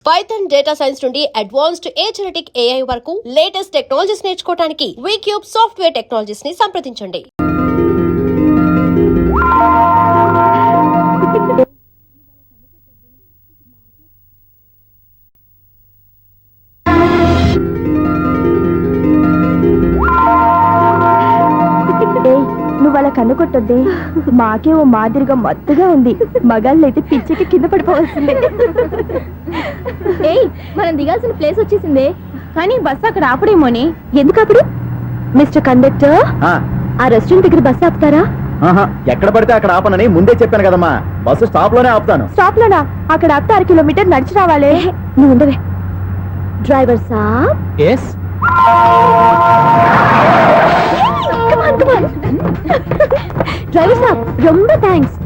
Python data science నుండి advanced genetic AI వరకు latest technologies నేర్చుకోవడానికి వీక్యూబ్ సాఫ్ట్వేర్ టెక్నాలజీస్ ని సంప్రదించండి. నువ్వు అలా కన్నుకొట్టొద్దే, మాకే ఓ మాదిరిగా మత్తుగా ఉంది. మగాళ్ళైతే పిచ్చికి కింద పడిపోవాల్సిందే. ఏయ్, మనం దిగాల్సిన ప్లేస్ వచ్చేసిందే, కానీ బస్సు అక్కడ ఆపడేమోని. ఎందుకు అప్పుడు? మిస్టర్ కండక్టర్, ఆ రెస్టారెంట్ దగ్గర బస్సు ఆపుతారా? ఎక్కడ పడితే అక్కడ ఆపనని ముందే చెప్పాను కదమ్మా. బస్సు స్టాప్ లోనే ఆపుతాను. స్టాప్ లోనా? అక్కడ ఆపితే 6 కిలోమీటర్ నడిచి రావాలి. నువ్వు ఉండవే. డ్రైవర్ సాబ్. ఎస్. డ్రైవర్ సాబ్, రొంబ థ్యాంక్స్.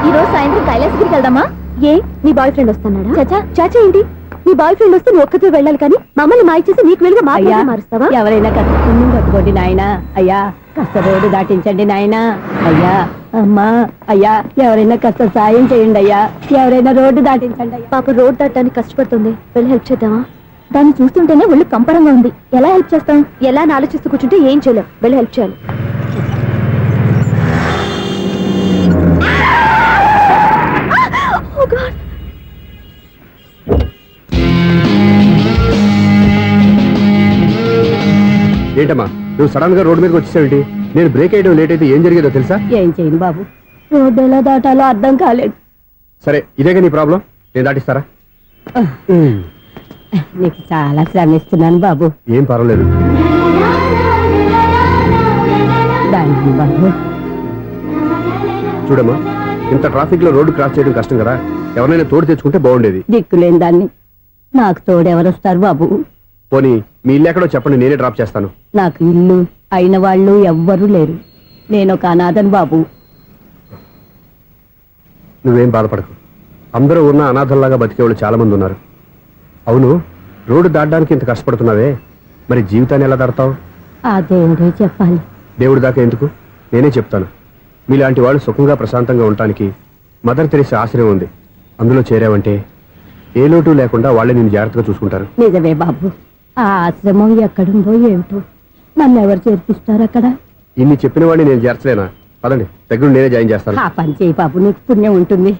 ఈరోజు సాయంత్రం కైలాసగిరికి వెళ్దామా? ఏ, నీ బాయ్ ఫ్రెండ్ వస్తున్నాడా? చాచా చాచా ఏంటి? నీ బాయ్ ఫ్రెండ్ వస్తే నువ్వు ఒక్కతో వెళ్ళాలి, కానీ మమ్మల్ని మాయిచేసి నీకు వెళ్ళి మారుస్తావా? ఎవరైనా కష్ట పుణ్యం కట్టుకోండి నాయనా. అయ్యా, కష్ట రోడ్డు దాటించండి నాయనా. అయ్యా, అమ్మా, అయ్యా, ఎవరైనా కష్ట సాయం చేయండి అయ్యా. ఎవరైనా రోడ్డు దాటించండి అయ్యా. పాప రోడ్డు దాటడానికి కష్టపడుతుంది, వెళ్ళి హెల్ప్ చేద్దామా? దాన్ని చూస్తుంటేనే ఒళ్ళు కంపరంగా ఉంది. ఎలా హెల్ప్ చేస్తాం? ఎలా అని ఆలోచిస్తూ కూర్చుంటే ఏం చేయలేం. వెళ్ళి హెల్ప్ చేయాలి. ఏంటమ్మా నువ్వు సడన్ గా రోడ్డు మీదకి వచ్చేసావేంటి? నేను బ్రేక్ అయ్యడం లేట్ అయితే ఏం జరిగేదో తెలుసా? ఏం చేయను బాబు, రోడ్డు ఎలా దాటాలో అర్థం కాలేదు. సరే, ఇదేగా నీ ప్రాబ్లం, నేను దాటిస్తారా? నీకు చాలా శ్రమిస్తున్నాను బాబు. ఏం పర్వాలేదు బాబు. చూడమ్మా, ఇంత ట్రాఫిక్ లో రోడ్డు క్రాస్ చేయడం కష్టం కదా. ఎవరైనా తోడు తెచ్చుకుంటే బాగుండేది. దిక్కులేని దాన్ని నాకు తోడు ఎవరొస్తారు బాబు? పోనీ మీ ఇల్లు ఎక్కడో చెప్పండి, నేనే డ్రాప్ చేస్తాను. నాకు ఇల్లు అయిన వాళ్ళు ఎవ్వరూ లేరు. నేను ఒక అనాథను బాబు. నువ్వేం బాధపడకు, అందరూ ఉన్న అనాథల్లాగా బతికేవాళ్ళు చాలా మంది ఉన్నారు. అవును, రోడ్డు దాటడానికి ఇంత కష్టపడుతున్నావే, మరి జీవితాన్ని ఎలా దాడతావు? ఆ దేవుడే చెప్పాలి. దేవుడి దాకా ఎందుకు, నేనే చెప్తాను. మీలాంటి వాళ్ళు సుఖంగా ప్రశాంతంగా ఉండటానికి మదర్ తెరీసా ఆశ్రయం ఉంది. అందులో చేరావంటే ఏ లోటు లేకుండా వాళ్ళే నిన్ను జాగ్రత్తగా చూసుకుంటారు. నిజమే బాబు, ఆ ఆశ్రమం ఎక్కడుందో ఏమిటో, నన్ను ఎవరు చేర్పిస్తారు అక్కడ? ఇన్ని చెప్పిన వాడిని నేను చేర్చలేనా? పదండి, దగ్గర నేనే జాయిన్ చేస్తాను. ఆ పని చేయి బాబు, నీకు పుణ్యం ఉంటుంది.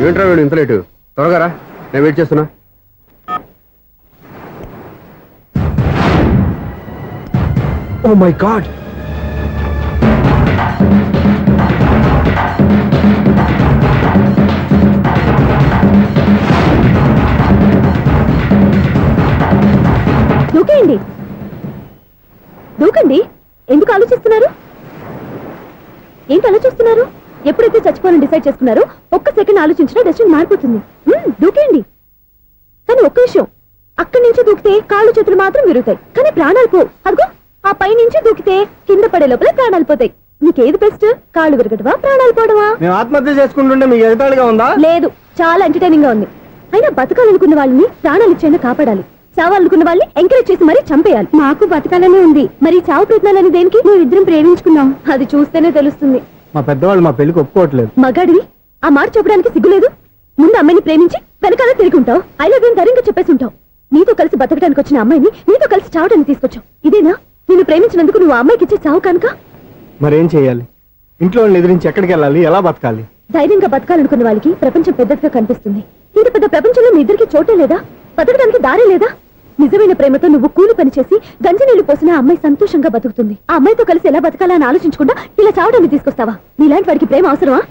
ఏంట్రా వీడు ఇంత లేటు? త్వరగా రా, నేను వెయిట్ చేస్తున్నా. ఓ మై గాడ్, దూకేయండి, దూకండి. ఎందుకు ఆలోచిస్తున్నారు? ఏంటి ఆలోచిస్తున్నారు? ఎప్పుడైతే చచ్చిపోవాలని డిసైడ్ చేసుకున్నారో ఒక్క సెకండ్ ఆలోచించినా డెసిషన్ మారిపోతుంది. దూకేయండి. కానీ ఒక్క విషయం, అక్కడి నుంచి దూకితే కాళ్ళు చేతులు మాత్రం విరుగుతాయి, కానీ ప్రాణాలు పో. అదిగో ఆ పై నుంచి దూకితే కింద పడే లోపల ప్రాణాలు పోతాయి. నీకేది బెస్ట్? కాళ్ళు విరగటవా, ప్రాణాలు పోవడమా? మేము ఆత్మహత్య చేసుకుంటుంటే మీకు ఎగతాళిగా ఉందా? లేదు, చాలా ఎంటర్టైనింగ్ గా ఉంది. అయినా బతకాలనుకున్న వాళ్ళని ప్రాణాలు ఇచ్చైనా కాపాడాలి. చావాలనుకున్న వాళ్ళని ఎంకరేజ్ చేసి మరీ చంపేయాలి. మాకు బతకాలనే ఉంది, మరి చావు ప్రయత్నాలని దేనికి? మేమిద్దరం ప్రేమించుకున్నాం, అది చూస్తేనే తెలుస్తుంది. మా పెద్దవాళ్ళు మా పెళ్లికి ఒప్పుకోవట్లేదు. మగాడివి ఆ మాట చెప్పడానికి సిగ్గులేదు? ముందు అమ్మాయిని ప్రేమించి వెనకాల తిరుగుంటావు. ఐ లవ్ యూ ధైర్యంగా చెప్పేసి ఉంటావు. నీతో కలిసి బతకడానికి వచ్చిన అమ్మాయిని నీతో కలిసి చావడానికి తీసుకొచ్చావు. ఇదేనా నిన్ను ప్రేమించినందుకు నువ్వు అమ్మాయికి ఇచ్చే చావు కనుక? మరేం చేయాలి? ఇంట్లో ఎదిరించి ఎక్కడికి వెళ్ళాలి? ఎలా బతకాలి? ధైర్యంగా బతకాలనుకున్న వాళ్ళకి ప్రపంచం పెద్దదిగా కనిపిస్తుంది. ఇంత పెద్ద ప్రపంచంలో మీ ఇద్దరికి చోటే లేదా? బతకడానికి దారే లేదా? నిజమైన ప్రేమతో నువ్వు కూలి పని చేసి గంజి నీళ్లు పోసిన ఆ అమ్మాయి సంతోషంగా బతుకుతుంది. ఆ అమ్మాయితో కలిసి ఎలా బతకాలని ఆలోచించకుండా ఇలా చావడానికి తీసుకొస్తావా? నీలాంటి వాడికి ప్రేమ అవసరమా?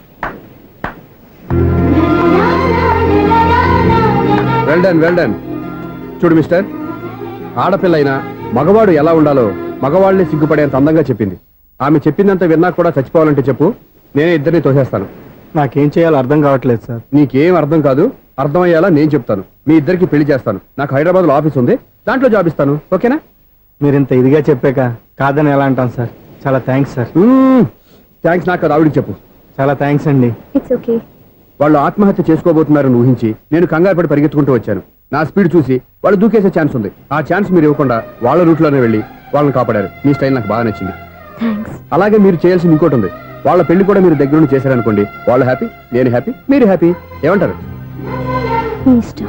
Well done, well done. చూడు మిస్టర్, ఆడపిల్ల అయినా మగవాడు ఎలా ఉండాలో మగవాళ్ళని సిగ్గుపడేంత అందంగా చెప్పింది. ఆమె చెప్పిందంత విన్నా కూడా చచ్చిపోవాలంటే చెప్పు, నేనే ఇద్దరిని తోసేస్తాను. నాకేం చేయాలో అర్థం కావట్లేదు సార్. నీకేం అర్థం కాదు, అర్థమయ్యేలా నేను చెప్తాను. మీ ఇద్దరికి పెళ్లి చేస్తాను. నాకు హైదరాబాద్ లో ఆఫీస్ ఉంది, దాంట్లో జాబ్ ఇస్తాను. ఓకేనా? మీరు ఇంత ఇదిగా చెప్పాక కాదని ఎలా అంటాను సార్. చాలా థ్యాంక్స్ సార్. థ్యాంక్స్ నాకు కాదు, ఆవిడికి చెప్పు. చాలా థ్యాంక్స్ అండి. It's okay. వాళ్ళు ఆత్మహత్య చేసుకోబోతున్నారని ఊహించి నేను కంగారు పడి పరిగెత్తుకుంటూ వచ్చాను. నా స్పీడ్ చూసి వాళ్ళు దూకేసే ఛాన్స్ ఉంది. ఆ ఛాన్స్ మీరు ఇవ్వకుండా వాళ్ళ రూట్లోనే వెళ్ళి వాళ్ళని కాపాడారు. మీ స్టైల్ నాకు బాగా నచ్చింది. థ్యాంక్స్. అలాగే మీరు చేయాల్సింది ఇంకోటి ఉంది. వాళ్ళ పెళ్లి కూడా మీరు దగ్గర నుండి చేశారనుకోండి, వాళ్ళు హ్యాపీ, నేను హ్యాపీ, మీరు హ్యాపీ. ఏమంటారు? మీ ఇష్టం.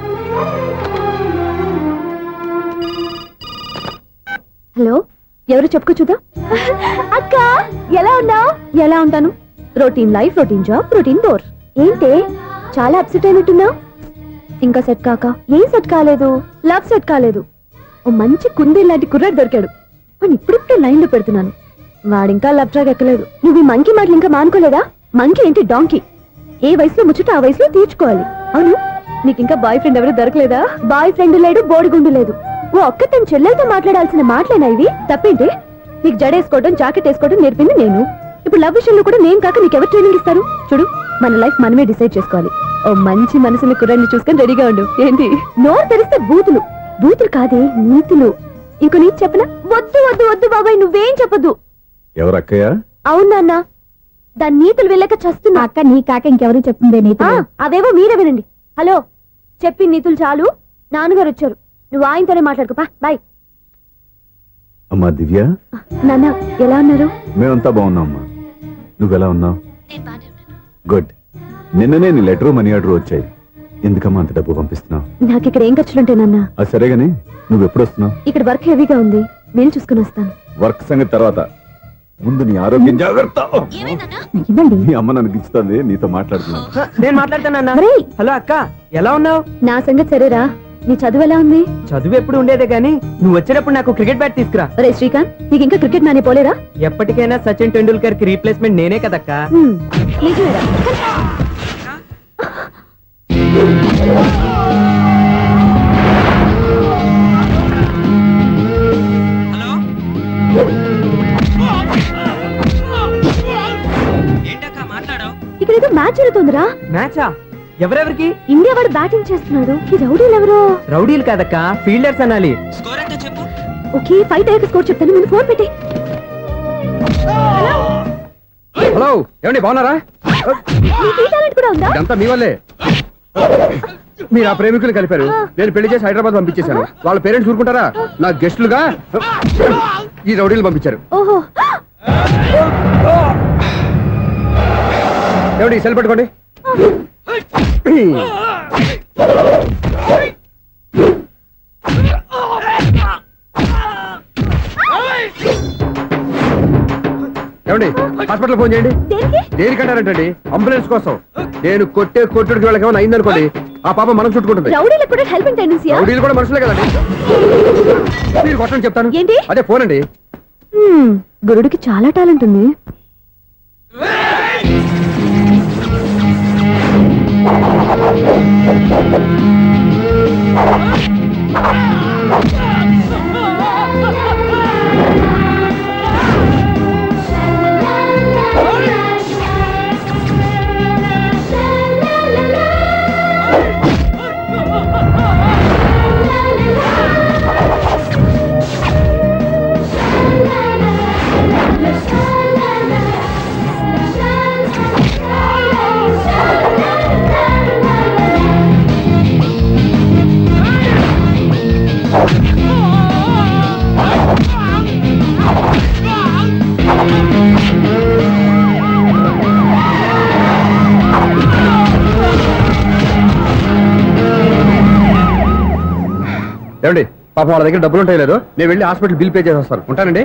హలో, ఎవరు చెప్పుకో చూద్దాం. అక్క ఎలా ఉన్నావు? ఎలా ఉంటాను? Routine life, routine job, routine bore. ఏంటే చాలా అప్సెట్ అయినట్టున్నావు? ఇంకా సెట్ కాక? ఏం సెట్ కాలేదు? లవ్ సెట్ కాలేదు. ఓ మంచి కుందే లాంటి కుర్రాడు దొరికాడు. వాడిని ఇప్పుడిప్పుడే లైన్ లో పెడుతున్నాను. వాడింకా లవ్ ట్రాక్ ఎక్కలేదు. నువ్వు ఈ మంకీ మాటలు ఇంకా మానుకోలేదా? మంకీ ఏంటి డాంకీ? ఏ వయసులో ముచ్చట ఆ వయసులో తీర్చుకోవాలి. అవును, నీకు ఇంకా బాయ్ ఫ్రెండ్ ఎవరు దొరకలేదా? బాయ్ ఫ్రెండ్ లేడు, బోడిగుండు లేదు. ఓ ఒక్క తన చెల్లెలతో మాట్లాడాల్సిన మాటలేనా ఇవి? తప్పేంటి? నీకు జడేసుకోవడం, జాకెట్ వేసుకోవడం నేర్పింది నేను. ఇప్పుడు లవ్ విషయంలో కూడా నేను కాక నీకెవరు ట్రైనింగ్ ఇస్తారు? చూడు, మన లైఫ్ మనమే డిసైడ్ చేసుకోవాలి. ఓ మంచి మనసుని కుర్రాన్ని చూసుకొని రెడీగా ఉండు. ఏంటి నోరు తెరిస్తే బూతులు? బూతులు కాదే, నీతులు. ఇంకో నీతి చెప్పనా? వద్దు వద్దు వద్దు బాబాయ్, నువ్వేం చెప్పొద్దు. ఎవరు అక్కయ్య? అవునన్న, దాని నీతులు వెళ్ళక చస్తున్నా. అక్క నీ కాక ఇంకెవరు చెప్తుందే నీతులు? అవేవో మీరే వినండి. హలో, చెప్పి నీతులు చాలు. నాన్నగారు వచ్చారు, నువ్వు ఆయనతోనే మాట్లాడుకోపా. బాయ్. అమ్మా దివ్య, నాన్న ఎలా ఉన్నారు? మేమంతా బాగున్నాం అమ్మా. నువ్వెలా ఉన్నావు? గుడ్. నిన్ననే నీ లెటరు మనీ ఆర్డర్ వచ్చాయి. ఎందుకమ్మా అంత డబ్బు పంపిస్తున్నావు? నాకు ఇక్కడ ఏం ఖర్చులుంటే నాన్న. అది సరేగాని నువ్వు ఎప్పుడు వస్తున్నావు? ఇక్కడ వర్క్ హెవీగా ఉంది, నేను చూసుకుని వస్తాను. వర్క్ సంగతి తర్వాత, ముందు నీ ఆరోగ్యం జాగ్రత్త. ఇవ్వండి. నీ అమ్మ నన్ను గిచ్చుతుంది, నీతో మాట్లాడుతున్నాను. నేను మాట్లాడతానన్నా. ఒరేయ్, హలో అక్క, ఎలా ఉన్నావు? నా సంగతి సరేరా, నీ చదువు ఎలా ఉంది? చదువు ఎప్పుడు ఉండేదే గానీ నువ్వు వచ్చేటప్పుడు నాకు క్రికెట్ బ్యాట్ తీసుకురా. ఒరే శ్రీకాంత్, నీకు ఇంకా క్రికెట్ నానే పోలేరా? ఎప్పటికైనా సచిన్ టెండూల్కర్ కి రీప్లేస్మెంట్ నేనే కదక్క. నిజమేరా? ఏంటక్క మాట్లాడావు? ఇక్కడ ఏదో మ్యాచ్ జరుగుతుందిరా. మ్యాచా? ఎవరెవరికి? ఇండియా వాడు బ్యాటింగ్ చేస్తున్నాడు. ఈ రౌడీలు ఎవరో? రౌడీలు కాదక్క, ఫీల్డర్స్ అనాలి. స్కోర్ ఎంత చెప్పు? ఓకే, 5 అయ్యాక స్కోర్ చెప్తాను, ముందు ఫోన్ పెట్టి. హలో, ఏమండి బాగున్నారా? నీకు ఈ టాలెంట్ కూడా ఉందా? ఇదంతా మీ వల్లే. మీరు ఆ ప్రేమికులు కలిపారు, నేను పెళ్లి చేసి హైదరాబాద్ పంపించేశాను. వాళ్ళ పేరెంట్స్ ఊరుకుంటారా? నా గెస్టులుగా ఈ రౌడీలు పంపించారు. ఓహో, ఏమండి సెల్ పెట్టుకోండి. ఏమండి హాస్పిటల్ ఫోన్ చేయండి. దేనికి? దేనికంటారంటండి? అంబులెన్స్ కోసం. నేను కొట్టుడికి వాళ్ళకి ఏమైనా అయిందనుకోండి, ఆ పాప మనం చుట్టుకుంటుంది. రౌడీలకు కూడా హెల్పింగ్ టెండెన్సీ. రౌడీలు కూడా మనుషులే కదండి. మీరు కొట్టండి చెప్తాను. ఏంటి? అదే ఫోన్ అండి. గురుడికి చాలా టాలెంట్ ఉంది. ఏమండి పాపం వాళ్ళ దగ్గర డబ్బులు ఉంటాయి లేదు, నేను వెళ్ళి హాస్పిటల్ బిల్ పే చేసి వస్తాను. ఉంటానండి.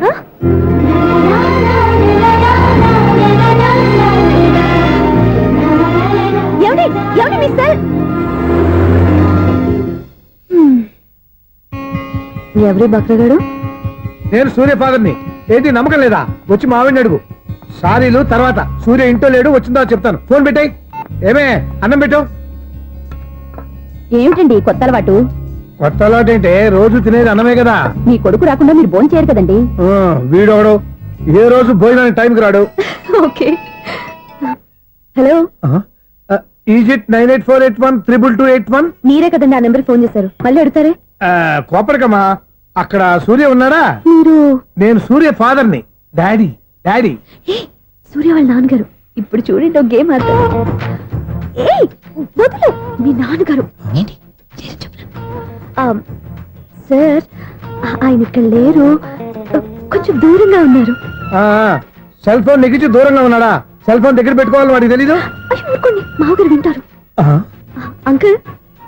ఎవరి బక్రగాడు? నేను సూర్య ఫాదర్ని. ఏంటి నమ్మకం లేదా? వచ్చి మావిని అడుగు. సారీలు తర్వాత. సూర్య ఇంట్లో లేడు, వచ్చిందో చెప్తాను. ఫోన్ పెట్టాయి. ఏమే అన్నం పెట్టు. ఏమిటండి కొత్త అలవాటు? కొత్త అలవాటు ఏంటే? రోజు తినేది అన్నమే కదా. మీ కొడుకు రాకుండా మీరు భోజనం చేయరు కదండి. వీడోడు ఏ రోజు భోజనానికి టైంకి రాడు. ఓకే. Hello, is it 9848132281. మీరే కదండి ఆ నెంబర్ ఫోన్ చేశారు, మళ్ళీ అడుగుతారే? కోపరికమ్మా, అక్కడ సూర్య ఉన్నాడా? మీరు? నేను సూర్య ఫాదర్ని. Daddy daddy. ఏ, సూర్య వాళ్ళ నాన్నగారు. ఇప్పుడు చూడండి ఒక గేమ్ ఆడతారు. ఏయ్, వదిలు. మీ నాన్నగారు సార్, ఆయన ఇక్కడ లేరు. కొంచెం దూరంగా ఉన్నారు. సెల్ ఫోన్ నెగిచి దూరంగా ఉన్నాడా? సెల్ ఫోన్ దగ్గర పెట్టుకోవాలి వాడికి తెలీదు. అయ్యో ఊరుకోండి, మామగారు వింటారు. ఆహా. అంకుల్,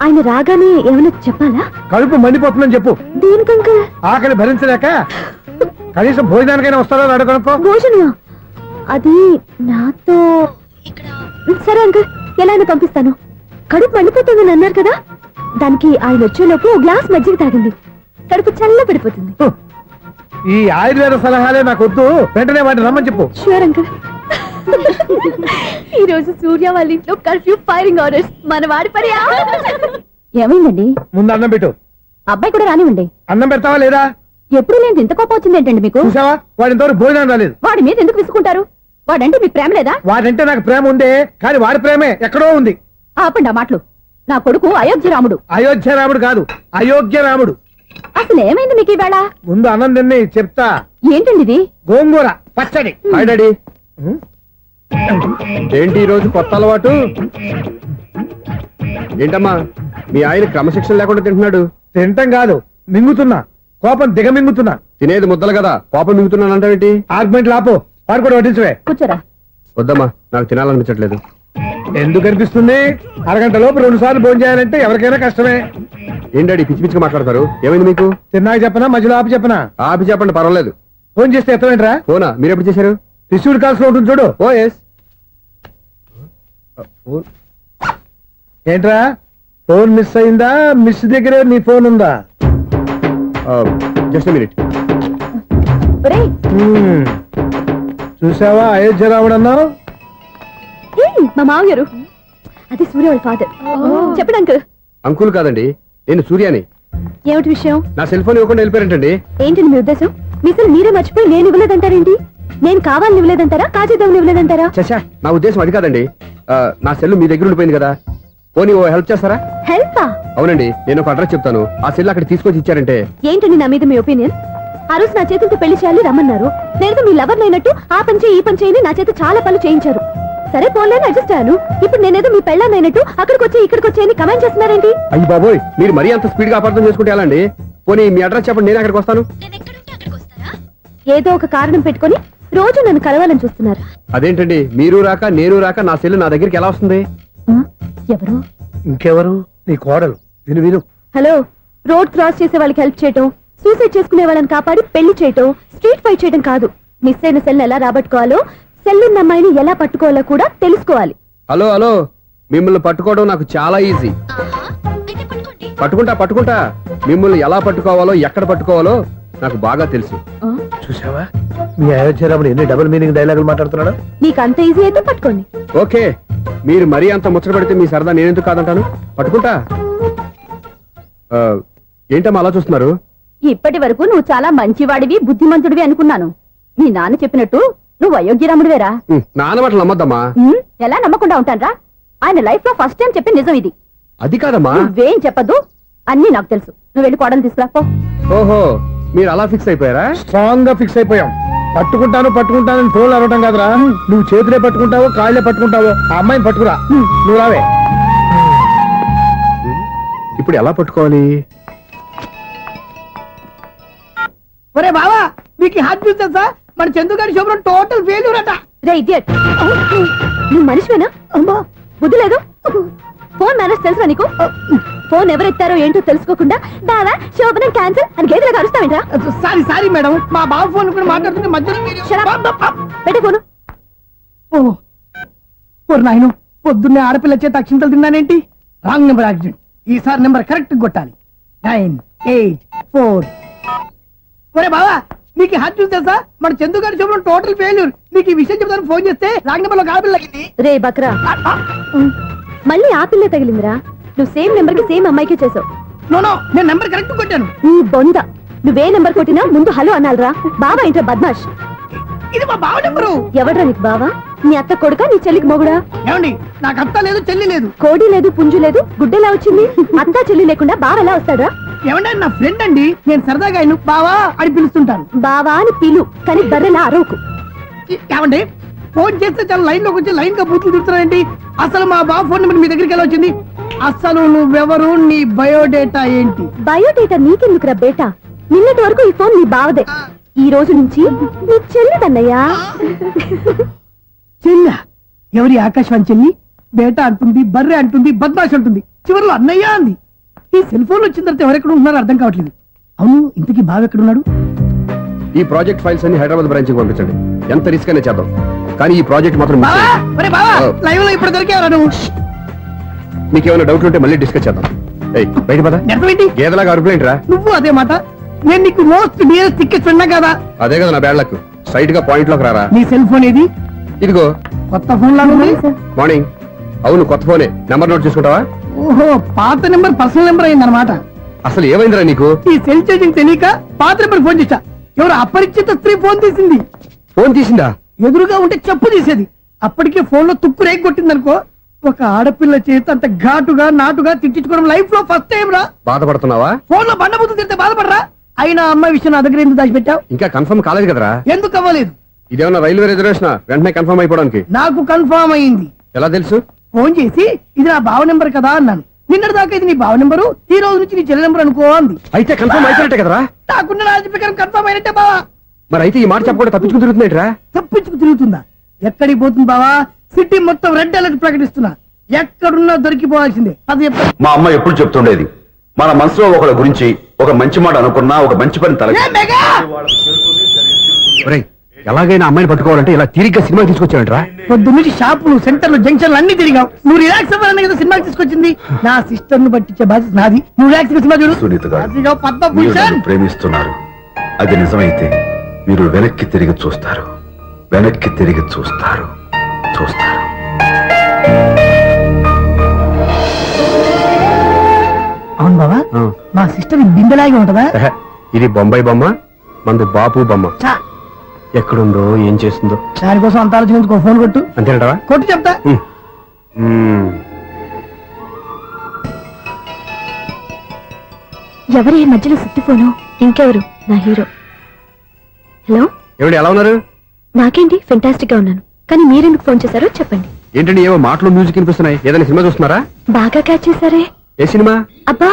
ఆయన రాగానే ఏమైనా చెప్పాలా? కడుపు మండిపోతుందని చెప్పు. దేనికి అంకుల్? ఆకలి భరించలేక కనీసం భోజనానికైనా వస్తాడో రాడో కనుక్కో. భోజనమా? అది నాతో ఇక్కడ. సరే అంకుల్, ఎలా అయినా పంపిస్తాను. కడుపు మండిపోతుందని అన్నారు కదా, దానికి ఆయన వచ్చేలోపు ఓ గ్లాస్ మజ్జిగ తాగింది, కడుపు చల్ల పడిపోతుంది. ఈ ఆయుర్వేద సలహాలే నాకు వద్దు, వెంటనే వాడిని రమ్మని చెప్పు. Sure uncle. ఈ రోజు సూర్య వాళ్ళ ఇంట్లో కర్ఫ్యూ ఫైరింగ్ ఆర్డర్స్. మన వాడి పని. ఏమైందండి? ముందు అన్నం పెట్టు. అబ్బాయి కూడా రానివ్వండి. అన్నం పెడతావా లేదా? ఎప్పుడు నేను ఇంత కోపం వచ్చింది ఏంటండి మీకు? చూసావా, వాడి ఇంతవరకు భోజనం రాలేదు. వాడి మీద ఎందుకు విసుకుంటారు? వాడంటే మీకు ప్రేమ లేదా? వాడంటే నాకు ప్రేమ ఉందే, కానీ వాడి ప్రేమే ఎక్కడో ఉంది. ఆపండి ఆ మాటలు. నా కొడుకు అయోధ్య రాముడు. అయోధ్య రాముడు కాదు, అయోగ్య రాముడు. అసలు ఏమైంది మీకు ఈవేళ? ముందు అన్నం తిని చెప్తా. ఏంటండి ఇది? గోంగూర పచ్చడి. Hi daddy. ఏంటి ఈ రోజు కొత్త అలవాటు? ఏంటమ్మా మీ ఆయన క్రమశిక్షణ లేకుండా తింటున్నాడు? తింటం కాదు, మింగుతున్నా. కోపం దిగమింగుతున్నా. తినేది ముద్దలు కదా, కోపం మిగుతున్నాను అంటావేంటి? ఆర్గ్మెంట్ లాపో, వాడు కూడా వడ్డించవే. కూర్చోరా. వద్దమ్మా, నాకు తినాలనిపించట్లేదు. ఎందుకు అనిపిస్తుంది? అరగంట లోపు 2 సార్లు భోజనం చేయాలంటే ఎవరికైనా కష్టమే. ఏం డాడీ పిచ్చి పిచ్చిగా మాట్లాడతారు? ఏమైంది మీకు? తిన్నాక చెప్పనా, మధ్యలో ఆపి చెప్పనా? ఆపి చెప్పండి, పర్వాలేదు. ఫోన్ చేస్తే ఎత్తవేంట్రా? ఫోనా? మీరు ఎప్పుడు చేశారు? రిసీవ్డ్ కాల్స్ లో ఉంటుంది చూడు. ఓ ఎస్. ఫోన్ ఏంట్రా, ఫోన్ మిస్ అయిందా? మిస్ దగ్గరే నీ ఫోన్ ఉందా? Just minute. ఒరేయ్, చూసావా అయోధ్య రాముడు అన్నావు? ఏయ్, మా మామగారు. అది సూర్య వాళ్ళ ఫాదర్. చెప్పండి అంకుల్. అంకుల్ కాదండి, నేను సూర్యాని. ఏమిటి విషయం? నా సెల్ ఫోన్ ఇవ్వకుండా వెళ్ళిపోయారంటండి. ఏంటండి మీ ఉద్దేశం? మీసలు మీరే మర్చిపోయి నేను ఇవ్వలేదంటారేంటి? నేను కావాలని ఇవ్వలేదంటారా, కాజేద్దామని ఇవ్వలేదంటారా? చచ్చా, నా ఉద్దేశం అది కాదండి. నా సెల్ మీ దగ్గర ఉండిపోయింది కదా, పోనీ ఓ హెల్ప్ చేస్తారా? హెల్పా? అవునండి, నేను ఒక అడ్రస్ చెప్తాను, ఆ సెల్ అక్కడ తీసుకొచ్చి ఇచ్చారంటే. ఏంటండి నా మీద మీ ఒపీనియన్? ఆ రోజు నా చేతులతో పెళ్లి చేయాలి రమ్మన్నారు. నేను మీ లవర్ అయినట్టు ఆ పని చేయి ఈ పని చేయని నా చేత చాలా పనులు చేయించారు. సరే పోన్లేని అడ్జస్ట్ అయ్యాను. ఇప్పుడు నేనేదో మీ పెళ్ళాన్ని అయినట్టు అక్కడికి వచ్చి ఇక్కడికి వచ్చి అని కమెంట్ చేస్తున్నారేంటి? అయ్యి బాబోయ్, మీరు మరీ అంత స్పీడ్ గా అపార్థం చేసుకుంటే ఎలా అండి? పోనీ మీ అడ్రస్ చెప్పండి, నేను అక్కడికి వస్తాను. ఏదో ఒక కారణం పెట్టుకొని రోజు నన్ను కలవాలని చూస్తున్నారు. అదేంటండి, మీరు రాక నేను రాక నా సెల్ నా దగ్గరికి ఎలా వస్తుంది? ఆ? ఎవరు? ఇంకెవరు? నీ కోడలు. విను విను. హలో, రోడ్ క్రాస్ చేసే వాళ్ళకి హెల్ప్ చేయటం, సూసైడ్ చేసుకునే వాళ్ళని కాపాడి పెళ్లి చేయటం, స్ట్రీట్ ఫైట్ చేయడం కాదు. మిస్ అయిన సెల్ ఎలా రాబట్టుకోవాలో, సెల్ ఉన్న అమ్మాయిని ఎలా పట్టుకోవాలో కూడా తెలుసుకోవాలి. హలో హలో, మిమ్మల్ని పట్టుకోవడం నాకు చాలా ఈజీ. పట్టుకుంటా. మిమ్మల్ని ఎలా పట్టుకోవాలో, ఎక్కడ పట్టుకోవాలో నాకు బాగా తెలుసు. చూసావా, మీ అయోధ్య రాముడు ఎన్ని డబుల్ మీనింగ్ డైలాగులు మాట్లాడుతున్నాడు. మీకు అంత ఈజీ అయితే పట్టుకోండి. ఓకే, మీరు మరీ అంత ముచ్చట పెడితే మీ సరదా నేనెందుకు కాదంటాను. పట్టుకుంటా. ఏంటమ్మా అలా చూస్తున్నారు? ఇప్పటి వరకు నువ్వు చాలా మంచివాడివి, బుద్ధిమంతుడివి అనుకున్నాను. మీ నాన్న చెప్పినట్టు నువ్వు అయోగ్యరాముడివేరా. నాన్న మాటలు నమ్మద్దమ్మా. ఎలా నమ్మకుండా ఉంటానరా? ఆయన లైఫ్ లో ఫస్ట్ టైం చెప్పి నిజం ఇది. అది కాదమ్మా. నువ్వేం చెప్పదు, అన్ని నాకు తెలుసు. నువ్వు వెళ్ళి కోడలు తీసుకురా పో. ఓహో, మీరు అలా ఫిక్స్ అయిపోయారా? స్ట్రాంగ్ గా ఫిక్స్ అయిపోయాం. పట్టుకుంటానని ఫోన్లు అడగటం కాదురా, నువ్వు చేతులే పట్టుకుంటావో కాళ్ళే పట్టుకుంటావో ఆ అమ్మాయిని పట్టుకురా. నువ్వు రావే. ఇప్పుడు ఎలా పట్టుకోవాలి? ఒరే బావా, మీకు హార్ట్ న్యూస్ తెలుసా? మన చందుగారి శుభ్రం టోటల్ ఫెయిల్యూర్ అట. రే ఇడియట్, నువ్వు మనిషివేనా? అమ్మా బుద్ధి లేదు. ఫోన్ మేనేజ్ తెలుసా నీకు? ఫోన్ ఎవరెత్తారో ఏంటో తెలుసుకోకుండా దాదా శోభనం క్యాన్సల్ అని గేదెలకు అరుస్తావేంట్రా? సారీ మేడం, మా బావ ఫోన్ కూడా మాట్లాడుతుంటే మధ్యలో పెట్టే ఫోను. ఓ నాయను, పొద్దున్నే ఆడపిల్ల చేత అక్షింతలు తిన్నానేంటి? Wrong number accident. ఈసారి నెంబర్ కరెక్ట్ కొట్టాలి. 984. ఒరే బావా, నీకు హార్ట్ న్యూస్ తెలుసా? మన చందుగారి శుభ్రం టోటల్ ఫెయిల్యూర్. నీకు ఈ విషయం చెప్తాను ఫోన్ చేస్తే రాంగ్ నెంబర్ లో ఆడపిల్ల తగ్గింది. రే బక్రా, మళ్ళీ ఆ పిల్లే తగిలిందిరా. నువ్వు సేమ్ నెంబర్ కి సేమ్ అమ్మాయికే చేసావు. నో, నేను నెంబర్ కరెక్ట్ కొట్టాను. నీ బొంద, నువ్వే నెంబర్ కొట్టినా ముందు హలో అనాలరా. బావా ఏంట్రా బద్మాష్? ఇది మా బావ నెంబరు. ఎవడ్రా నీకు బావా? నీ అత్త కొడుక, నీ చెల్లికి మొగుడా? ఏమండి, నాకు అత్త లేదు, చెల్లి లేదు. కోడి లేదు, పుంజు లేదు, గుడ్డెలా వచ్చింది? అత్త చెల్లి లేకుండా బావ ఎలా వస్తాడా? ఏమంటే నా ఫ్రెండ్ అండి, నేను సరదాగా ఆయన బావా అని పిలుస్తుంటాను. బావా అని పిలు, కానీ బర్రెలా అరవకు. ఏమండి, ఫోన్ చేస్తే చాలా లైన్ లోకి వచ్చి లైన్ గా బూతులు తిడుతున్నాయండి. అసలు మా బావ ఫోన్ నెంబర్ మీ దగ్గరికి ఎలా వచ్చింది? అసలు నువ్వెవరు, నీ బయోడేటా ఏంటి? బయోడేటా నీకెందుకురా బేటా? నిన్నటి వరకు ఈ ఫోన్ నీ బావదే. ఈ రోజు నుంచి నీ చెల్లెదన్నయ్యా. చెల్ల ఎవరి ఆకాశవాణి చెల్లి? బేట అంటుంది, బర్రె అంటుంది, బద్మాష్ అంటుంది, చివరిలో అన్నయ్య అంది. ఈ సెల్ ఫోన్ వచ్చిన తర్వాత ఎవరెక్కడ ఉంటున్నారో అర్థం కావట్లేదు. అవును, ఇంతకీ బావ ఎక్కడున్నాడు? ఈ ప్రాజెక్ట్ ఫైల్స్ అన్ని హైదరాబాద్ బ్రాంచ్ కి పంపించండి. ఎంత రిస్క్ అయినా చేద్దాం, కానీ ఈ ప్రాజెక్ట్ మాత్రం miss బావా, చేయొద్దు. ఒరే బావా, లైవ్ లో ఇప్పుడు దొరికేవరా నువ్వు? నీకేమైనా డౌట్ ఉంటే మళ్ళీ డిస్కస్ చేద్దాం. ఏయ్ బయట పద. అర్థమేంటి? గేదలాగా అరుపులేంట్రా? నువ్వు అదే మాట. నేను నీకు మోస్ట్ డియరెస్ట్ టికెట్స్ ఉన్నా కదా. అదే కదా నా బ్యాడ్ లక్. స్ట్రైట్ గా పాయింట్ లోకి రారా. నీ సెల్ ఫోన్ ఏది? ఇదిగో కొత్త ఫోన్ లాగా ఉంది. మార్నింగ్. అవును, కొత్త ఫోనే. నెంబర్ నోట్ చేసుకుంటావా? ఓహో, పాత నెంబర్ పర్సనల్ నెంబర్ అయిందన్నమాట. అసలు ఏమైందిరా నీకు? ఈ సెల్ చేంజింగ్ తెలియక పాత నెంబర్ ఫోన్ చేశా. ఎవరు అపరిచిత స్త్రీ ఫోన్ తీసింది. ఫోన్ తీసిందా? ఎదురుగా ఉంటే చెప్పు తీసేది. అప్పటికే ఫోన్ లో తుక్కు రేగి కొట్టిందనుకో. ఒక ఆడపిల్ల చేత అంత ఘాటుగా నాటుగా తిట్టించుకోవడం లైఫ్ లో ఫస్ట్ టైం రా. బాధపడుతున్నావా? ఫోన్ లో బండబుద్ధి తింటే బాధపడరా? అయినా అమ్మాయి విషయం నా దగ్గర ఎందుకు దాచిపెట్టావు? ఇంకా కన్ఫర్మ్ కాలేదు కదరా. ఎందుకు అవ్వలేదు? ఇదేమన్నా రైల్వే రిజర్వేషన్? వెంటనే కన్ఫర్మ్ అయిపోవడానికి. నాకు కన్ఫర్మ్ అయింది. ఎలా తెలుసు? ఫోన్ చేసి ఇది నా బావ నెంబర్ కదా అన్నాను. నిన్నటి దాకా ఇది నీ బావ నెంబరు, ఈ రోజు నుంచి నీ చెల్లి నెంబర్ అనుకో అంది. అయితే కన్ఫర్మ్ అయిపోయినట్టే కదరా. నాకున్న రాజు ప్రకారం కన్ఫర్మ్ అయినట్టే బావా. మరి అయితే ఈ మాట చెప్పకుండా తప్పించుకుని తిరుగుతున్నాయిట్రా. తప్పించుకు తిరుగుతుందా? ఎక్కడికి పోతుంది బావా? సిటీ మొత్తం రెడ్ అలర్ట్ ప్రకటిస్తున్నా. ఎక్కడున్నా దొరికిపోవాల్సిందే. అది చెప్ప మా అమ్మ ఎప్పుడు చెప్తుండేది, మన మనసులో ఒకళ్ళ గురించి ఒక మంచి మాట అనుకున్నా ఒక మంచి పని తల ఏ మెగా! ఒరేయ్, ఎలాగైనా అమ్మాయిని పట్టుకోవాలంటే ఇలా తిరిగ్గా సినిమా తీసుకొచ్చావంట్రా. పొద్దున్నుంచి షాపులు, సెంటర్లు, జంక్షన్లు అన్ని తిరిగావు. నువ్వు రిలాక్స్ అవ్వాలని కదా సినిమాకి తీసుకొచ్చింది. నా సిస్టర్ ను పట్టించే బాధ్యత నాది. నువ్వు రిలాక్స్ గా సినిమా చూడు. సునీత గారు, అదిగో మీరు పద్మభూషణ్. నన్ను ప్రేమిస్తున్నారు. అది నిజమైతే మీరు వెనక్కి తిరిగి చూస్తారు, వెనక్కి తిరిగి చూస్తారు, చూస్తారు. అవును బావా, ఆ. మా సిస్టర్ బిందెలాగే ఉంటదా? ఎహె, ఇది బొంబాయి బొమ్మ, మంది బాపు బొమ్మ. చా, ఎక్కడుందో ఏం చేస్తుందో దానికోసం అంత ఆలోచించుకో. ఫోన్ కొట్టు. అంతేనంటావా? కొట్టు చెప్తా. ఎవరి ఈ మధ్యలో సుత్తి ఫోను? ఇంకెవరు? నా హీరో. హలో, ఏమిటి ఎలా ఉన్నారు? నాకేంటి ఫెంటాస్టిక్ గా ఉన్నాను. కానీ మీరెందుకు ఫోన్ చేశారో చెప్పండి. ఏంటండి ఏవో మాటలు మ్యూజిక్ వినిపిస్తున్నాయి. ఏదైనా సినిమా చూస్తున్నారా? బాగా క్యాచ్ చేశారే. ఏ సినిమా? అబ్బా,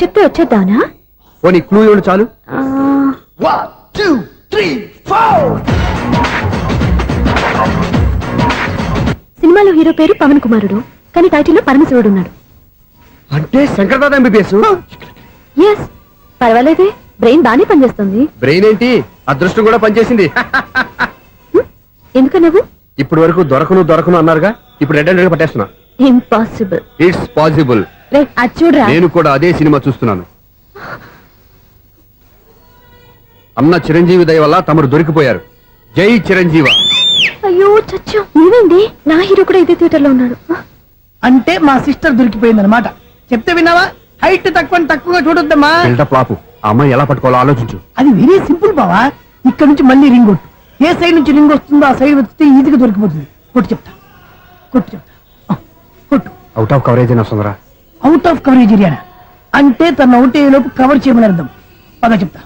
చెప్తే వచ్చేద్దానా? ఓ నీ క్లూ ఇవ్వండి చాలు. ఆ, 1 2 3 4. సినిమాలో హీరో పేరు పవన్ కుమారుడు, కానీ టైటిల్లో పరమశివుడు ఉన్నాడు. అంటే శంకర్దాద ఎంబీబీఎస్. ఎస్, పర్వాలేదే, బ్రెయిన్ బానే పనిచేస్తుంది. బ్రెయిన్ ఏంటి, అదృష్టం కూడా పనిచేసింది. ఎందుకన్నావు? ఇప్పటి వరకు దొరకను అన్నారుగా, ఇప్పుడు రెడ్ అండ్ పట్టేస్తున్నా. ఇంపాసిబుల్. It's possible. రే, అది చూడరా. నేను కూడా అదే సినిమా చూస్తున్నాను. అన్న చిరంజీవి దయ వల్ల తమరు దొరికిపోయారు. జై చిరంజీవ. అయ్యో చచ్చా, నీవేంటి? నా హీరో కూడా ఇదే థియేటర్ లో ఉన్నాడు. అంటే మా సిస్టర్ దొరికిపోయింది అనమాట. చెప్తే విన్నావా? హైట్ తక్కువగా చూడొద్దమ్మా. బిల్డప్ లాపు. ఆ అమ్మాయి ఎలా పట్టుకోవాలో ఆలోచించు. అది వెరీ సింపుల్ బావా. ఇక్కడ నుంచి మళ్ళీ రింగ్ కొట్టు. ఏ సైడ్ నుంచి రింగ్ వస్తుందో ఆ సైడ్ వెతికితే ఈజీగా దొరికిపోతుంది. కొట్టు చెప్తా. ఆ, కొట్టు. అవుట్ ఆఫ్ కవరేజ్ అయినా వస్తుందిరా. అవుట్ ఆఫ్ కవరేజ్ ఏరియా అంటే తన అవుట్ అయ్యే లోపు కవర్ చేయమని అర్థం. పద చెప్తా.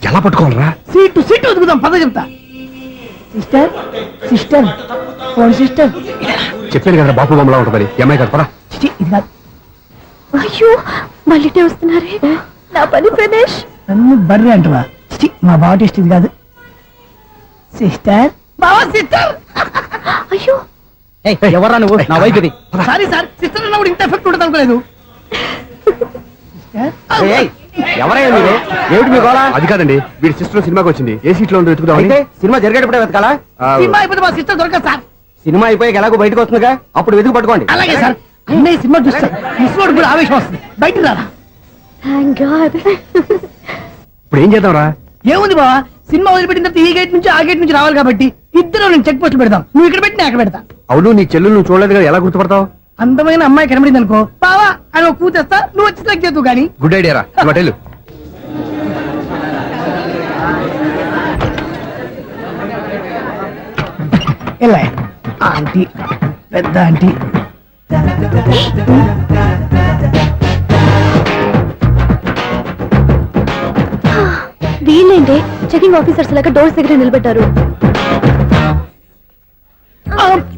ఎలా పట్టుకోవాలరా? సీటు వెతుకుదాం. పద చెప్తా. Sister phone sister. చెప్పాను కదా బాపు బొమ్మలా ఉంటుంది. అమ్మాయి కదా, పరా. చిచి, ఇది కాదు. అయ్యో, మళ్ళీ వస్తున్నారే. నా పని ప్రదేశ్. నన్ను బర్రె అంటవా? చిచి, మా బావ టేస్ట్ ఇది కాదు. సిస్టర్, బావా సిస్టర్. అయ్యో, ఎవరా నువ్వు? నా వైపు ఇది. సారీ సార్, సిస్టర్ అన్నప్పుడు ఇంత ఎఫెక్ట్ ఉంటుంది అనుకోలేదు. ఎవరయ్యా మీరు? ఏమిటి మీ గోళ? అది కాదండి, వీడి సిస్టర్ సినిమాకి వచ్చింది. ఏ సీట్ లో ఉందో వెతుకుదాం. అయితే సినిమా జరిగేటప్పుడే వెతకాలా? సినిమా అయిపోతే మా సిస్టర్ దొరకదు సార్. సినిమా అయిపోయాక ఎలాగో బయటకు వస్తుందిగా, అప్పుడు వెతుకు పట్టుకోండి. అలాగే సార్. అన్నయ్య సినిమా చూస్తారు. మిస్వాడు కూడా ఆవేశం వస్తుంది. బయటికి రారా. Thank God. ఇప్పుడు ఏం చేద్దాంరా? ఏముంది బావా, సినిమా వదిలిపెట్టిన తర్వాత ఈ గేట్ నుంచి ఆ గేట్ నుంచి రావాలి కాబట్టి ఇద్దరు నేను చెక్ పోస్ట్ పెడతాం. నువ్వు ఇక్కడ పెట్టి నేను అక్కడ పెడతా. అవును, నీ చెల్లెలు నువ్వు చూడలేదు కదా, ఎలా గుర్తుపడతావు? అందమైన అమ్మాయి కనబడింది అనుకో, బావా అని ఒక కూతేస్తా. నువ్వు వచ్చి సెలెక్ట్ చేద్దు కానీ. గుడ్ ఐడియా రా. హోటల్ ఎలా ఆంటీ, పెద్ద ఆంటీ. వీళ్ళేంటి చెకింగ్ ఆఫీసర్స్ లాగా డోర్స్ దగ్గర నిలబెట్టారు.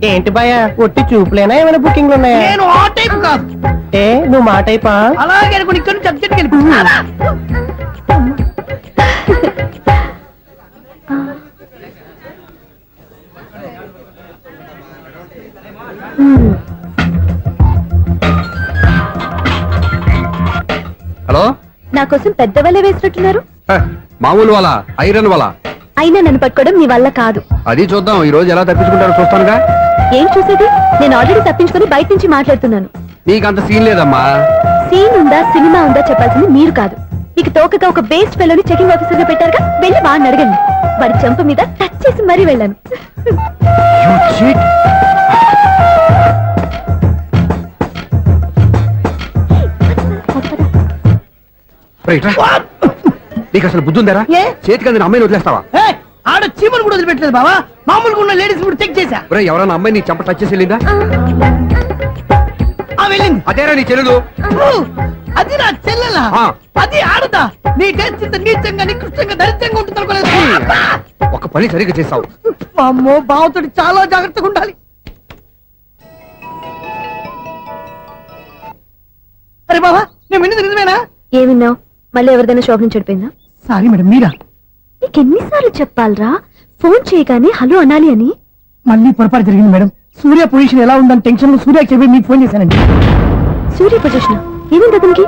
ఏంటి భయ ఒట్టి చూపులేనా ఏమైనా బుకింగ్లు ఉన్నాయా? నేను ఆ టైప్ కాదు. ఏ నువ్వు మా టైపా? అలాగే అనుకుని ఇక్కడ నుంచి అర్జెంట్కి వెళ్ళిపో. హలో నా కోసం పెద్ద వలే వేసినట్టున్నారు. మామూలు వాళ్ళ ఐరన్ వాళ్ళ అయినా నన్ను పట్టుకోవడం మీ వల్ల కాదు. అది చూద్దాం ఈ రోజు ఎలా తప్పించుకుంటారో చూస్తానుగా. ఏం చూసేది? నేను ఆల్రెడీ తప్పించుకొని బయట నుంచి మాట్లాడుతున్నాను. నీకంత సీన్ లేదమ్మా. సీన్ ఉందా సినిమా ఉందా చెప్పాల్సింది మీరు కాదు. మీకు తోకగా ఒక బేస్ట్ ఫెలోని చెకింగ్ ఆఫీసర్ గా పెట్టారుగా, వెళ్ళి వాడిని అడగండి. వాడి చెంప మీద టచ్ చేసి మరీ వెళ్ళాను. నీకు అసలు బుద్ధి ఉందారా? ఏ? చేతికి అందిన అమ్మాయిని వదిలేస్తావా? ఏయ్, ఆడ చీమలు కూడా వదిలిపెట్టలేదు బావా. మామూలుగా ఉన్న లేడీస్ కూడా చెక్ చేశా. ఒరేయ్, ఎవరైనా అమ్మాయి నీ చెంప టచ్ చేసి వెళ్ళిందా? ఆ వెళ్ళింది. అదేరా నీ చెల్లెలు. అది నా చెల్లెలా? ఆ. అది ఆడదా? నీ టేస్ట్ ఇంత నీచంగా నికృష్టంగా దరిద్రంగా ఉంటుంది అనుకోలేదు. ఒక పని సరిగ్గా చేస్తావు. అమ్మో, బావతోటి చాలా జాగ్రత్తగా ఉండాలి. అరే బావా, నేను విన్నది నిజమేనా? ఏమిన్నావు? మళ్ళీ ఎవరిదైనా షాప్ నుంచి చెడిపోయిందా? సారీ మేడం, మీరా? నీకెన్నిసార్లు చెప్పాలరా ఫోన్ చేయగానే హలో అనాలి అని? మళ్ళీ పొరపాటు జరిగింది మేడం. సూర్య పొజిషన్ ఎలా ఉందని టెన్షన్ లో సూర్యకి చెప్పి మీకు ఫోన్ చేశానండి. సూర్య పొజిషన్ ఏమైంది అతనికి?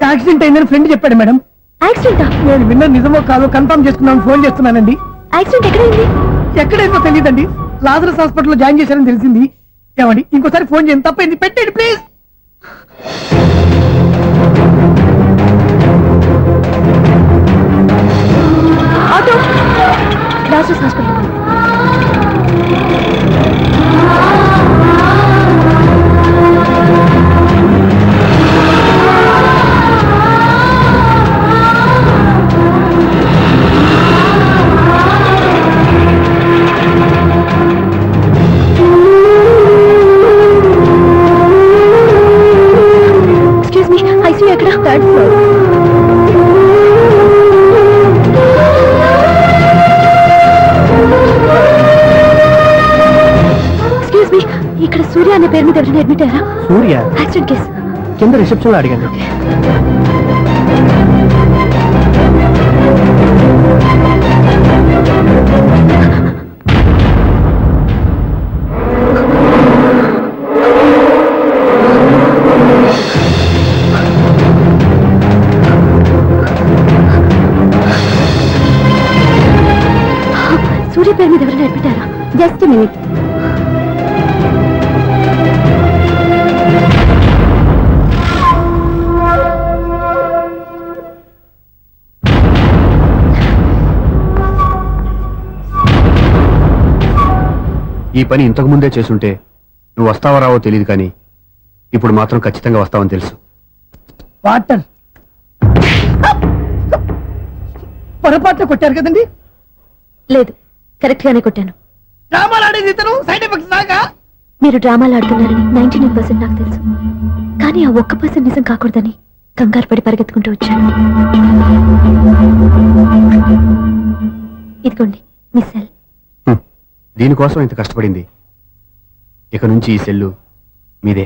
యాక్సిడెంట్ అయిందని ఫ్రెండ్ చెప్పాడు మేడం. యాక్సిడెంటా? నేను విన్న నిజమో కాదో కన్ఫర్మ్ చేసుకున్నాను, ఫోన్ చేస్తున్నానండి. యాక్సిడెంట్ ఎక్కడైంది? ఎక్కడైందో తెలియదండి. లాజరస్ హాస్పిటల్లో జాయిన్ చేశారని తెలిసింది. ఏమండి, ఇంకోసారి ఫోన్ చేయండి, తప్పైంది, పెట్టండి please. Auto Lazarus hospital. Excuse me, ICU ఎక్కడ? Third floor. ఎక్స్క్యూజ్ మీ, ఇక్కడ సూర్య అనే పేరు మీద ఎవరైనా అడ్మిట్ అయ్యారా? Surya accident case. కింద రిసెప్షన్ లో అడిగాను. సూర్య పేరు మీద ఎవరైనా అడ్మిట్ అయ్యారా? Just minute. ఈ పని ఇంతకు ముందే చేసుంటే నువ్వు వస్తావో రావో తెలియదు, కానీ ఇప్పుడు మాత్రం ఖచ్చితంగా వస్తావని తెలుసు. వాటర్ పొరపాట్లు కొట్టారు కదండి. లేదు, కరెక్ట్ గానే కొట్టాను. డ్రామాలు ఆడేది ఇతను, సైడ్ ఎఫెక్ట్స్ దాకా. మీరు డ్రామాలు ఆడుతున్నారని 99% నాకు తెలుసు, కానీ ఆ 1% నిజం కాకూడదని కంగారు పడి పరిగెత్తుకుంటూ వచ్చాను. ఇదిగోండి మీ సెల్. దీనికోసం ఇంత కష్టపడింది. ఇక నుంచి ఈ సెల్లు మీదే.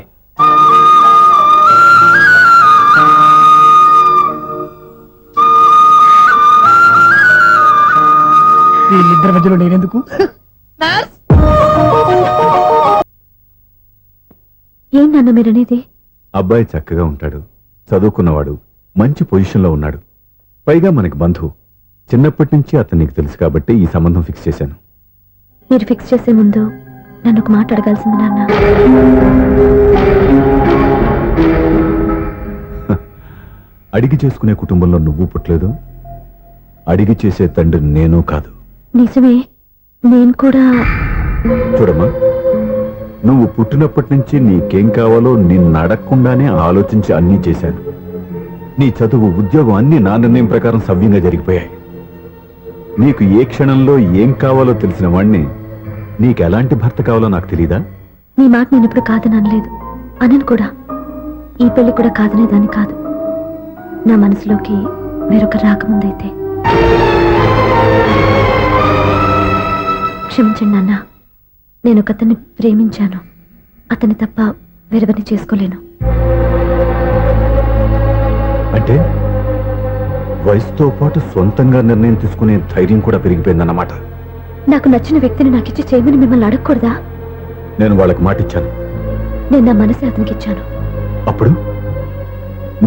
వీళ్ళిద్దరి మధ్యలో నేనెందుకు? ఏంటన్నా మీరనేది? అబ్బాయి చక్కగా ఉంటాడు, చదువుకున్నవాడు, మంచి పొజిషన్లో ఉన్నాడు. పైగా మనకి బంధువు. చిన్నప్పటి నుంచి అతను నీకు తెలుసు కాబట్టి ఈ సంబంధం ఫిక్స్ చేశాను. మీరు ఫిక్స్ చేసే ముందు నన్ను ఒక మాట అడగాల్సింది నాన్న. అడిగి చేసుకునే కుటుంబంలో నువ్వు పుట్టలేదు, అడిగి చేసే తండ్రి నేను కాదు. నిజమే, నేను కూడా. చూడమ్మా, నువ్వు పుట్టినప్పటి నుంచి నీకేం కావాలో నిన్ను అడగకుండానే ఆలోచించి అన్నీ చేశాను. నీ చదువు, ఉద్యోగం అన్నీ నా నిర్ణయం ప్రకారం సవ్యంగా జరిగిపోయాయి. నీకు ఏ క్షణంలో ఏం కావాలో తెలిసిన వాణ్ణి నీకు ఎలాంటి భర్త కావాలో నాకు తెలీదా? మీ మాట నేను ఇప్పుడు కాదని అనలేదు, అనను కూడా. ఈ పెళ్లి కూడా కాదనేదాన్ని కాదు. నా మనసులోకి వేరొక రాకముందైతే. క్షమించండి నాన్న, నేను ఒకతన్ని ప్రేమించాను. అతన్ని తప్ప వేరెవరిని చేసుకోలేను. అంటే వయసుతో పాటు సొంతంగా నిర్ణయం తీసుకునే ధైర్యం కూడా పెరిగిపోయిందన్నమాట. నాకు నచ్చిన వ్యక్తిని నాకిచ్చి చేయమని మిమ్మల్ని అడగకూడదా? నేను వాళ్ళకి మాటిచ్చాను. నేను నా మనసు అతనికి ఇచ్చాను. అప్పుడు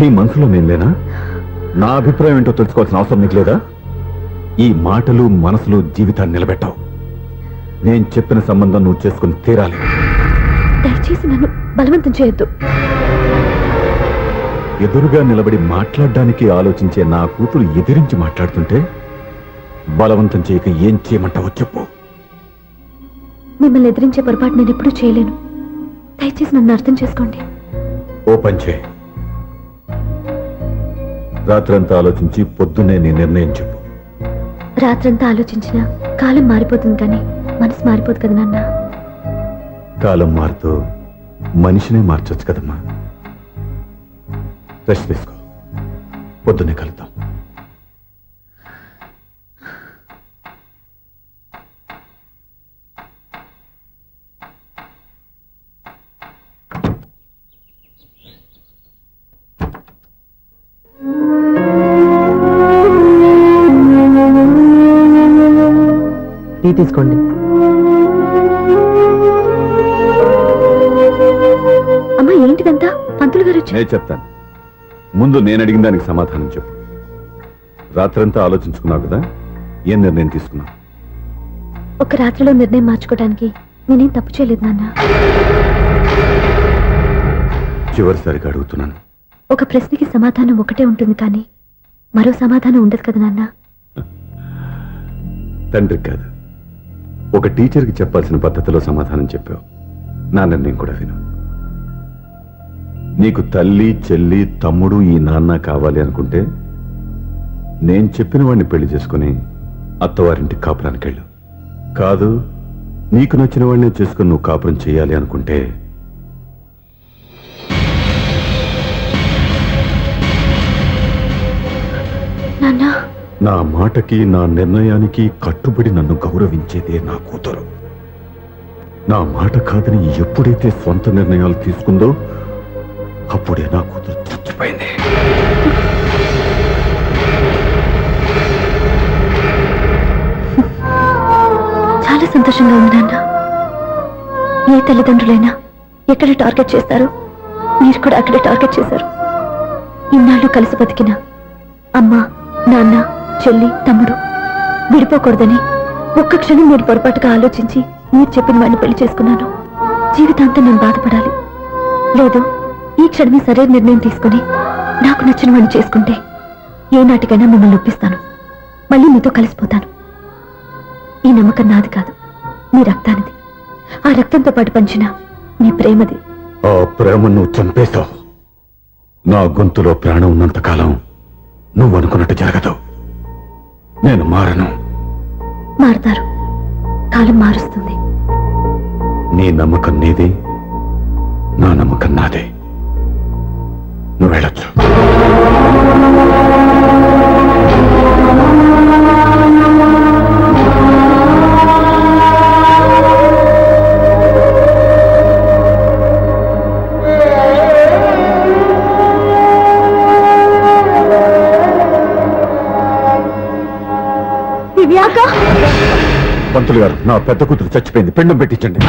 నీ మనసులో నేను లేనా? నా అభిప్రాయం ఏంటో తెలుసుకోవాల్సిన అవసరం నీకు లేదా? ఈ మాటలు మనసులు జీవితాన్ని నిలబెట్టావు. నేను చెప్పిన సంబంధం నువ్వు చేసుకుని తీరాలి. దయచేసి నన్ను బలవంతం చేయొద్దు. ఎదురుగా నిలబడి మాట్లాడడానికి ఆలోచించే నా కూతురు ఎదిరించి మాట్లాడుతుంటే బలవంతం చేయక ఏం చేయమంటావో చెప్పు. మిమ్మల్ని ఎదిరించే పొరపాటు నేను ఎప్పుడూ చేయలేను. దయచేసి నన్ను అర్థం చేసుకోండి. ఓ పని చేయి. రాత్రంతా ఆలోచించి పొద్దున్నే నీ నిర్ణయం చెప్పు. రాత్రంతా ఆలోచించినా కాలం మారిపోతుంది కానీ మనసు మారిపోదు కదా నాన్న. కాలం మారుతూ మనిషినే మార్చొచ్చు కదమ్మా. రెస్ట్ తీసుకో, పొద్దున్నే కలుద్దాం. టీ తీసుకోండి. అమ్మా ఏంటిదంతా? పంతులు గారు వచ్చి నేను చెప్తాను. ముందు నేను అడిగిన దానికి సమాధానం చెప్పు. రాత్రంతా ఆలోచించుకున్నావు కదా, ఏం నిర్ణయం తీసుకున్నావు? ఒక రాత్రిలో నిర్ణయం మార్చుకోవడానికి నేనేం తప్పు చేయలేదు నాన్న. చివరిసారిగా అడుగుతున్నాను. ఒక ప్రశ్నకి సమాధానం ఒకటే ఉంటుంది కానీ మరో సమాధానం ఉండదు కదా నాన్న. తండ్రికి కాదు, ఒక టీచర్కి చెప్పాల్సిన పద్ధతిలో సమాధానం చెప్పావు. నా నిర్ణయం కూడా విను. నీకు తల్లి, చెల్లి, తమ్ముడు, ఈ నాన్న కావాలి అనుకుంటే నేను చెప్పిన వాడిని పెళ్లి చేసుకుని అత్తవారింటికి కాపురానికి వెళ్ళు. కాదు, నీకు నచ్చిన వాడినే చేసుకుని నువ్వు కాపురం చేయాలి అనుకుంటే నాన్న నా మాటకి, నా నిర్ణయానికి కట్టుబడి నన్ను గౌరవించేదే నా కూతురు. నా మాట కాదని ఎప్పుడైతే సొంత నిర్ణయాలు తీసుకుందో అప్పుడే నా కూతురు చచ్చిపోయింది. చాలా సంతోషంగా ఉంది నాన్న. ఏ తల్లిదండ్రులైనా ఎక్కడ టార్గెట్ చేస్తారో మీరు కూడా అక్కడే టార్గెట్ చేశారు. ఇన్నాళ్ళు కలిసి బతికిన అమ్మ, నాన్న, చెల్లి, తమ్ముడు విడిపోకూడదని ఒక్క క్షణం మీరు పొరపాటుగా ఆలోచించి మీరు చెప్పిన వాడిని పెళ్లి చేసుకున్నాను. జీవితాంతం నేను బాధపడాలి. లేదు, ఈ క్షణమే సరైన నిర్ణయం తీసుకుని నాకు నచ్చిన వాడిని చేసుకుంటే ఏ నాటికైనా మిమ్మల్ని ఒప్పిస్తాను. మళ్ళీ మీతో కలిసిపోతాను. ఈ నమ్మకం నాది కాదు, మీ రక్తానిది. ఆ రక్తంతో పాటు పంచిన మీ ప్రేమది. ఆ ప్రేమ నువ్వు చంపేశావు. నా గొంతులో ప్రాణం ఉన్నంతకాలం నువ్వు అనుకున్నట్టు జరగదు. నేను మారను. మారుతారు, కాలం మారుస్తుంది. నీ నమ్మకం నీది, నా నమ్మకం నాదే. నువ్వు వెళ్ళొచ్చు. పంతులు గారు, నా పెద్ద కూతురు చచ్చిపోయింది. పిండం పెట్టించండి.